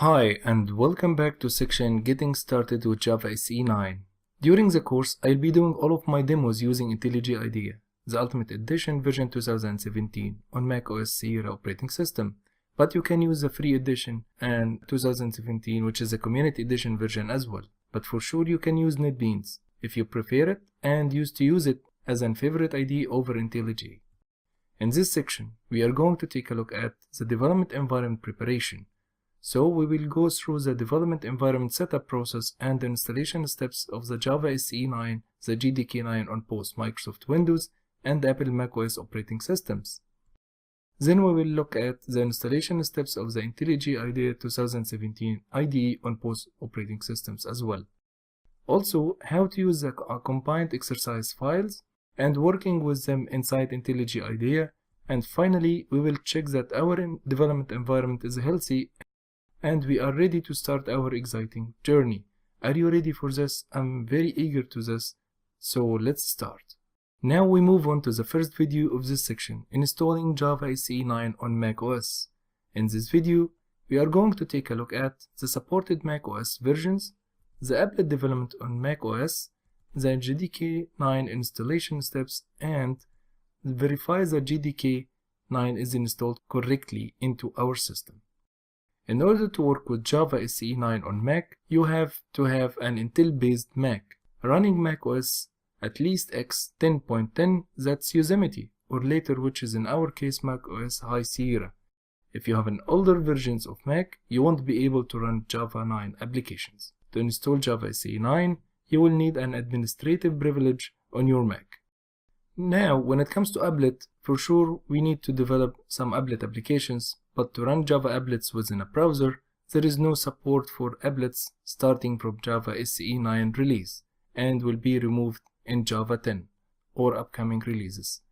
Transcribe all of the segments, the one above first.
Hi, and welcome back to section Getting Started with Java SE 9. During the course, I'll be doing all of my demos using IntelliJ IDEA, the Ultimate Edition version 2017 on Mac OS Sierra operating system. But you can use the free edition and 2017, which is a community edition version as well. But for sure you can use NetBeans if you prefer it and used to use it as an favorite IDE over IntelliJ. In this section, we are going to take a look at the development environment preparation. So we will go through the development environment setup process and the installation steps of the Java SE 9, the JDK 9 on both Microsoft Windows and Apple macOS operating systems. Then we will look at the installation steps of the IntelliJ IDEA 2017 IDE on both operating systems as well. Also, how to use the combined exercise files and working with them inside IntelliJ IDEA. And finally, we will check that our development environment is healthy and we are ready to start our exciting journey. Are you ready for this? I'm very eager to this, so let's start. Now we move on to the first video of this section, installing Java SE 9 on macOS. In this video, we are going to take a look at the supported macOS versions, the Applet development on macOS, the JDK 9 installation steps, and verify that JDK 9 is installed correctly into our system. In order to work with Java SE 9 on Mac, you have to have an Intel-based Mac running macOS at least X 10.10, that's Yosemite, or later, which is in our case macOS High Sierra. If you have an older versions of Mac, you won't be able to run Java 9 applications. To install Java SE 9, you will need an administrative privilege on your Mac. Now, when it comes to Applet, for sure we need to develop some Applet applications, but to run Java applets within a browser, there is no support for applets starting from Java SE 9 release and will be removed in Java 10 or upcoming releases.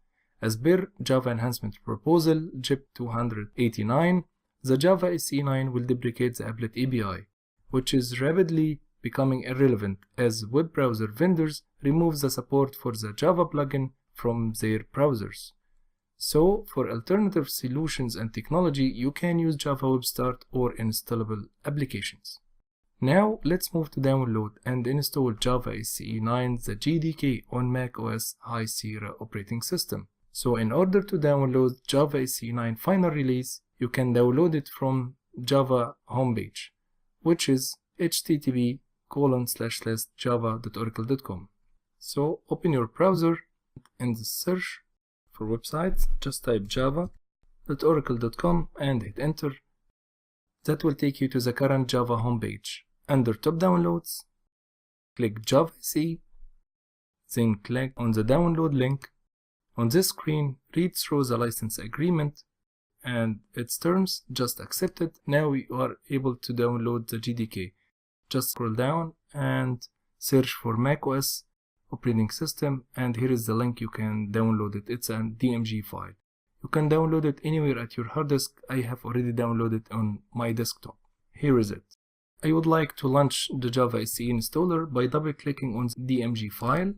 As per Java Enhancement Proposal JIP 289, the Java SE 9 will deprecate the Applet API, which is rapidly becoming irrelevant as web browser vendors remove the support for the Java plugin from their browsers. So, for alternative solutions and technology, you can use Java Web Start or installable applications. Now, let's move to download and install Java SE 9, the JDK on macOS High Sierra operating system. So, in order to download Java SE 9 final release, you can download it from Java homepage, which is http://java.oracle.com. So, open your browser. In the search for websites, just type java.oracle.com and hit enter. That will take you to the current Java homepage. Under top downloads, click Java SE, then click on the download link. On this screen, read through the license agreement and its terms, just accept it. Now you are able to download the JDK. Just scroll down and search for macOS operating system, and here is the link. You can download it. It's a DMG file. You can download it anywhere at your hard disk. I have already downloaded on my desktop. Here is it. I would like to launch the Java SE installer by double clicking on the DMG file,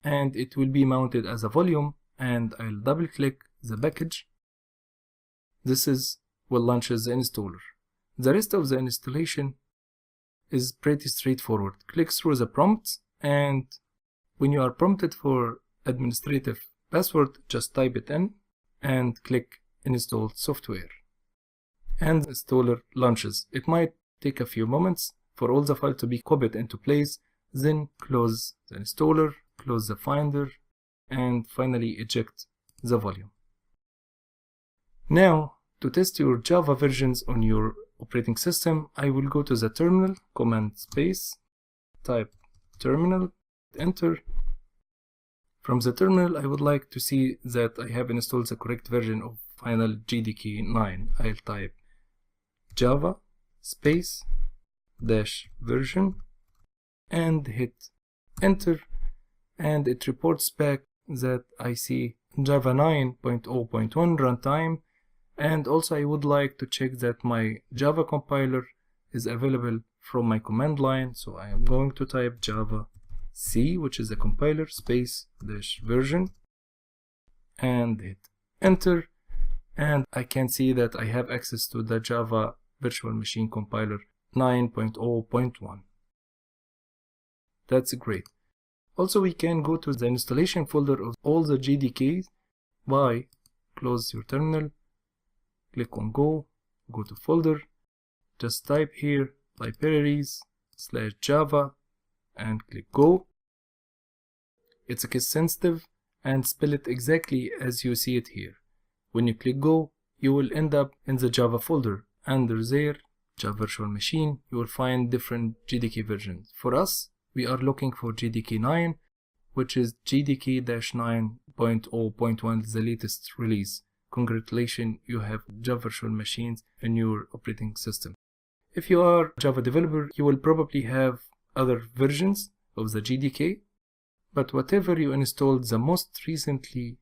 and it will be mounted as a volume, and I'll double click the package. This will launch the installer. The rest of the installation is pretty straightforward. Click through the prompts, and when you are prompted for administrative password, just type it in and click Install Software. And the installer launches. It might take a few moments for all the files to be copied into place. Then close the installer, close the Finder, and finally eject the volume. Now, to test your Java versions on your operating system, I will go to the terminal, command space, type terminal, enter. From the terminal, I would like to see that I have installed the correct version of final JDK 9. I'll type Java space dash version and hit enter, and it reports back that I see Java 9.0.1 runtime, and also I would like to check that my Java compiler is available from my command line. So I am going to type Java C, which is a compiler, space dash version, and hit enter, and I can see that I have access to the Java Virtual Machine Compiler 9.0.1. That's great. Also, we can go to the installation folder of all the JDKs by close your terminal, click on go to folder, just type here libraries/java and click go. It's case sensitive and spell it exactly as you see it here. When you click go, you will end up in the Java folder. Under there, Java Virtual Machine, you will find different JDK versions. For us, we are looking for JDK 9, which is JDK-9.0.1, the latest release. Congratulations, you have Java Virtual Machines in your operating system. If you are a Java developer, you will probably have other versions of the JDK, but whatever you installed the most recently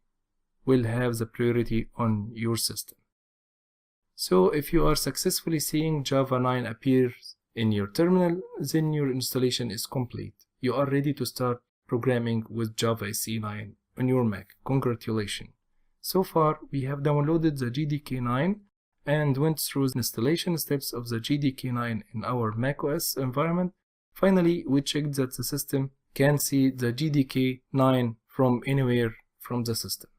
will have the priority on your system. So if you are successfully seeing Java 9 appear in your terminal, then your installation is complete. You are ready to start programming with Java SE 9 on your Mac. Congratulations. So far, we have downloaded the JDK 9 and went through the installation steps of the JDK 9 in our macOS environment. Finally, we checked that the system can see the JDK 9 from anywhere from the system.